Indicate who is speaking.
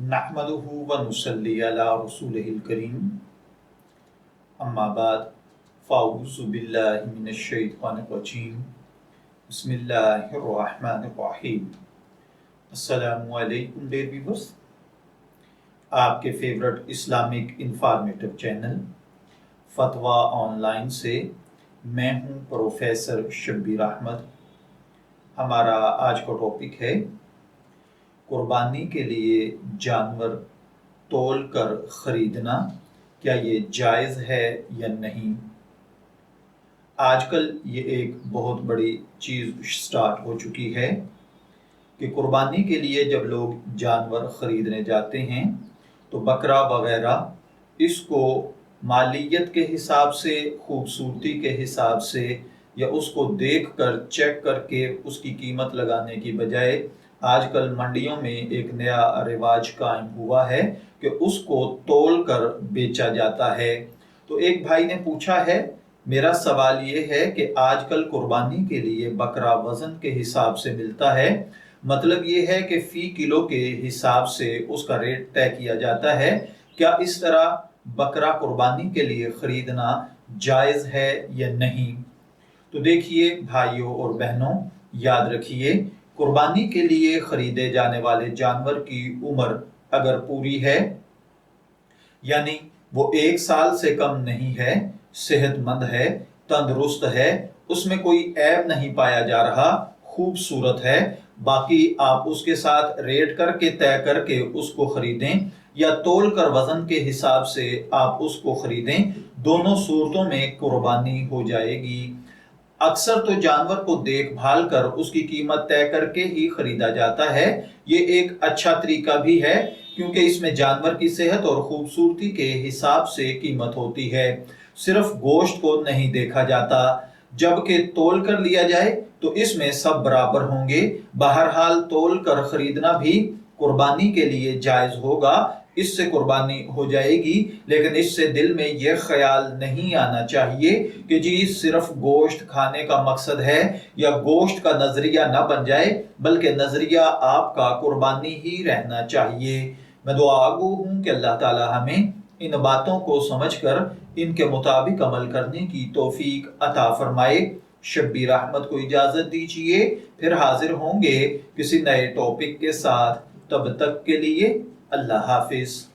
Speaker 1: नहमदुहु व नुसल्ली अला रसूलिहिल करीम अम्मा बाद फ़अऊज़ु बिल्लाहि मिनश शैतानिर रजीम बिस्मिल्लाहिर रहमानिर रहीम। अस्सलामु अलैकुम डियर व्यूअर्स, आपके फेवरेट इस्लामिक इंफॉर्मेटिव चैनल फतवा ऑनलाइन से मैं हूं प्रोफेसर शब्बीर अहमद। हमारा आज का टॉपिक है कुर्बानी के लिए जानवर तोल कर ख़रीदना, क्या ये जायज़ है या नहीं। आजकल ये एक बहुत बड़ी चीज़ स्टार्ट हो चुकी है कि कुर्बानी के लिए जब लोग जानवर ख़रीदने जाते हैं तो बकरा वगैरह इसको मालियत के हिसाब से, खूबसूरती के हिसाब से या उसको देख कर चेक करके उसकी कीमत लगाने की बजाय आजकल मंडियों में एक नया रिवाज कायम हुआ है कि उसको तोल कर बेचा जाता है। तो एक भाई ने पूछा है, मेरा सवाल ये है कि आजकल कुर्बानी के लिए बकरा वज़न के हिसाब से मिलता है, मतलब ये है कि फ़ी किलो के हिसाब से उसका रेट तय किया जाता है, क्या इस तरह बकरा कुर्बानी के लिए ख़रीदना जायज़ है या नहीं। तो देखिए भाइयों और बहनों, याद रखिए कुर्बानी के लिए ख़रीदे जाने वाले जानवर की उम्र अगर पूरी है, यानी वो 1 साल से कम नहीं है, सेहतमंद है, तंदुरुस्त है, उसमें कोई ऐब नहीं पाया जा रहा, खूबसूरत है, बाकी आप उसके साथ रेट करके तय करके उसको ख़रीदें या तोल कर वज़न के हिसाब से आप उसको ख़रीदें, दोनों सूरतों में कुर्बानी हो जाएगी। अक्सर तो जानवर को देखभाल कर उसकी कीमत तय करके ही खरीदा जाता है। ये एक अच्छा तरीका भी है क्योंकि इसमें जानवर की सेहत और खूबसूरती के हिसाब से कीमत होती है, सिर्फ गोश्त को नहीं देखा जाता। जबकि तोल कर लिया जाए तो इसमें सब बराबर होंगे। बहरहाल तोल कर खरीदना भी कुर्बानी के लिए जायज़ होगा, इससे कुर्बानी हो जाएगी, लेकिन इससे दिल में यह ख्याल नहीं आना चाहिए कि जी सिर्फ गोश्त खाने का मकसद है, या गोश्त का नजरिया ना बन जाए बल्कि नजरिया आपका कुर्बानी ही रहना चाहिए। मैं दुआगो हूँ कि अल्लाह ताला हमें इन बातों को समझकर इनके मुताबिक अमल करने की तौफीक अता फरमाए। शब्बीर अहमद को इजाज़त दीजिए, फिर हाजिर होंगे किसी नए टॉपिक के साथ। तब तक के लिए अल्लाह हाफिज।